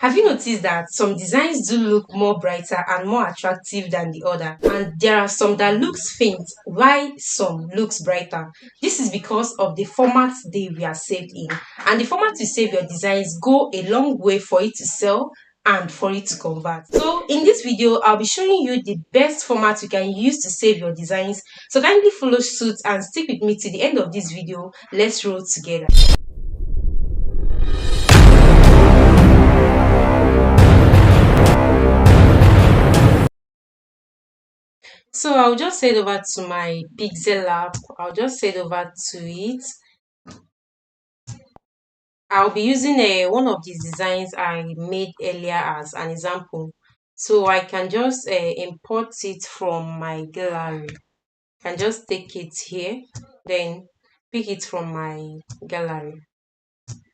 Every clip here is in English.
Have you noticed that some designs do look more brighter and more attractive than the other? And there are some that looks faint, while some looks brighter. This is because of the format they were saved in. And the format you save your designs go a long way for it to sell and for it to convert. So in this video, I'll be showing you the best format you can use to save your designs. So kindly follow suit and stick with me to the end of this video. Let's roll together. So I'll just head over to my Pixel app. I'll just head over to it. I'll be using one of these designs I made earlier as an example. So I can just import it from my gallery. I can just take it here, then pick it from my gallery.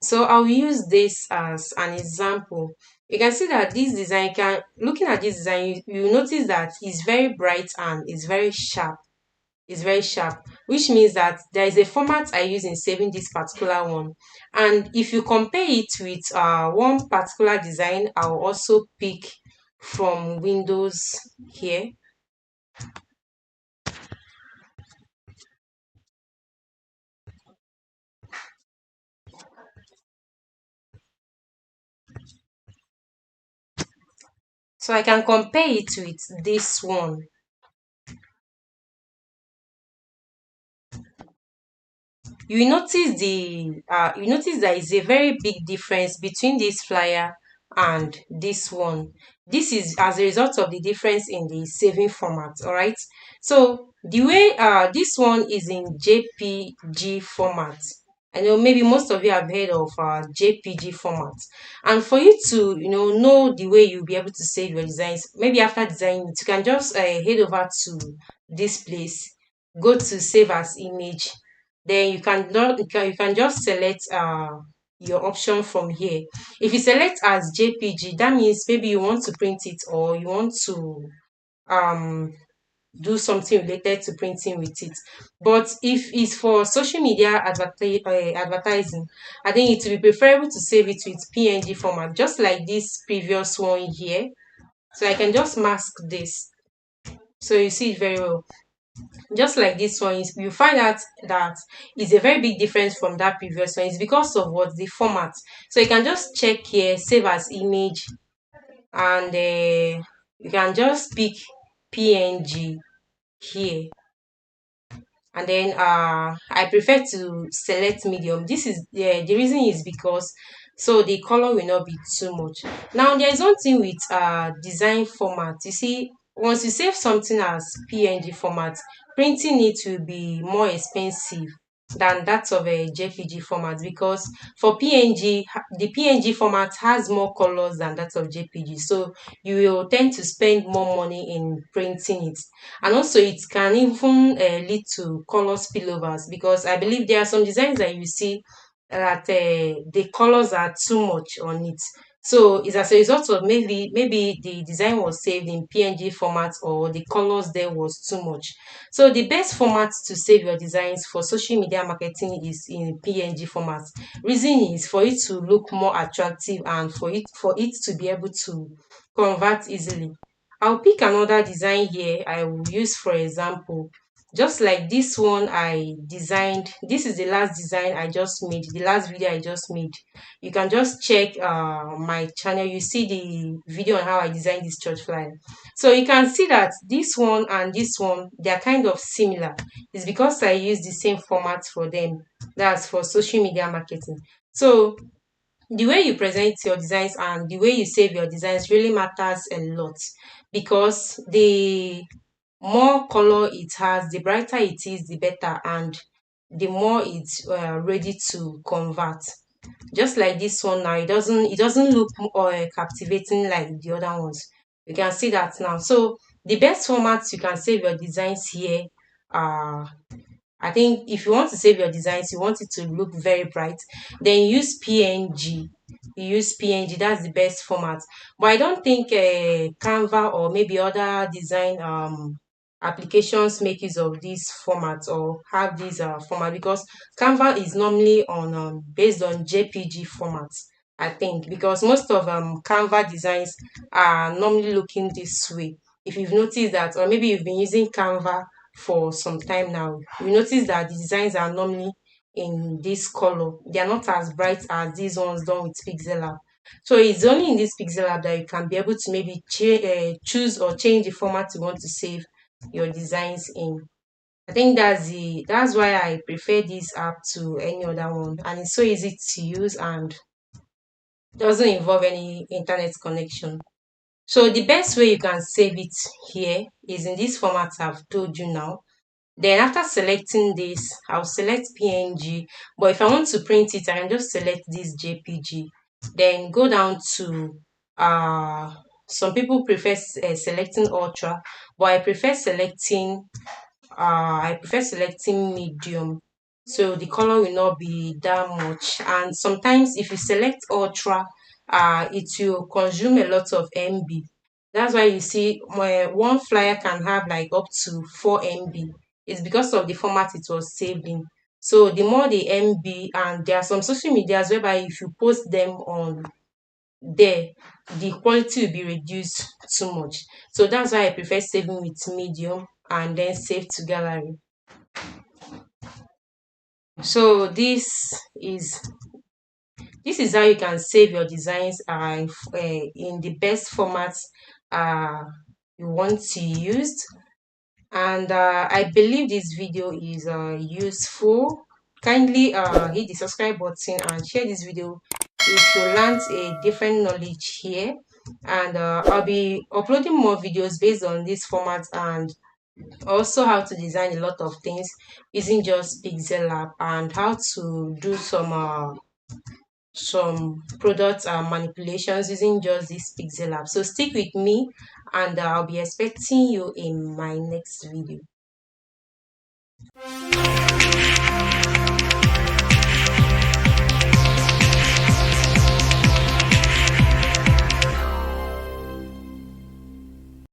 So I'll use this as an example. You can see that this design can looking at this design, you notice that it's very bright and it's very sharp. Is very sharp, which means that there is a format I use in saving this particular one. And if you compare it with one particular design, I'll also pick from Windows here. So I can compare it with this one. You notice there is a very big difference between this flyer and this one. This is as a result of the difference in the saving format. All right, so the way this one is in JPG format. I know maybe most of you have heard of JPG format, and for you to know the way you'll be able to save your designs, maybe after designing it, you can just head over to this place, go to save as image, then you can just select your option from here. If you select as JPG, that means maybe you want to print it or you want to um do something related to printing with it. But if it's for social media advertising, I think it will be preferable to save it with PNG format, just like this previous one here. So I can just mask this so you see it very well. Just like this one, you find out that is a very big difference from that previous one. It's because of what the format. So you can just check here, save as image, and you can just pick PNG here, and then I prefer to select medium. This is the reason is because so the color will not be too much. Now there is one thing with design format. You see, once you save something as PNG format, printing it will be more expensive than that of a JPG format, because for the PNG format has more colors than that of JPG, so you will tend to spend more money in printing it. And also it can even lead to color spillovers, because I believe there are some designs that you see that the colors are too much on it. So it's as a result of maybe the design was saved in PNG format or the colors there was too much. So the best format to save your designs for social media marketing is in PNG format. Reason is for it to look more attractive and for it to be able to convert easily. I'll pick another design here I will use for example. Just like this one I designed, this is the last design I just made, the last video I just made. You can just check my channel, you see the video on how I designed this church flyer. So you can see that this one and this one, they are kind of similar. It's because I use the same format for them. That's for social media marketing. So the way you present your designs and the way you save your designs really matters a lot, because the more color it has, the brighter it is, the better, and the more it's ready to convert. Just like this one now, it doesn't look captivating like the other ones. You can see that now. So the best formats you can save your designs here are, I think if you want to save your designs, you want it to look very bright, then use PNG. You use PNG, that's the best format. But I don't think Canva or maybe other design applications make use of this format or have this format, because Canva is normally on based on JPG formats. I think, because most of Canva designs are normally looking this way. If you've noticed that, or maybe you've been using Canva for some time now, you notice that the designs are normally in this color. They are not as bright as these ones done with Pixel Lab. So it's only in this Pixel Lab that you can be able to maybe choose or change the format you want to save your designs in. I think that's why I prefer this app to any other one, and it's so easy to use and doesn't involve any internet connection. So the best way you can save it here is in this format I've told you now. Then after selecting this, I'll select PNG. But if I want to print it, I can just select this JPG. Then go down to some people prefer selecting ultra, but I prefer selecting medium, so the color will not be that much. And sometimes if you select ultra, it will consume a lot of MB. That's why you see one flyer can have like up to 4 MB. It's because of the format it was saved in. So the more the MB, and there are some social medias whereby if you post them on there, the quality will be reduced too much. So that's why I prefer saving with medium and then save to gallery. So is this is how you can save your designs in the best formats uh, you want to use. And I believe this video is useful. Kindly hit the subscribe button and share this video if you learned a different knowledge here. And I'll be uploading more videos based on this format, and also how to design a lot of things using just Pixel Lab, and how to do some product manipulations using just this Pixel Lab. So stick with me, and I'll be expecting you in my next video.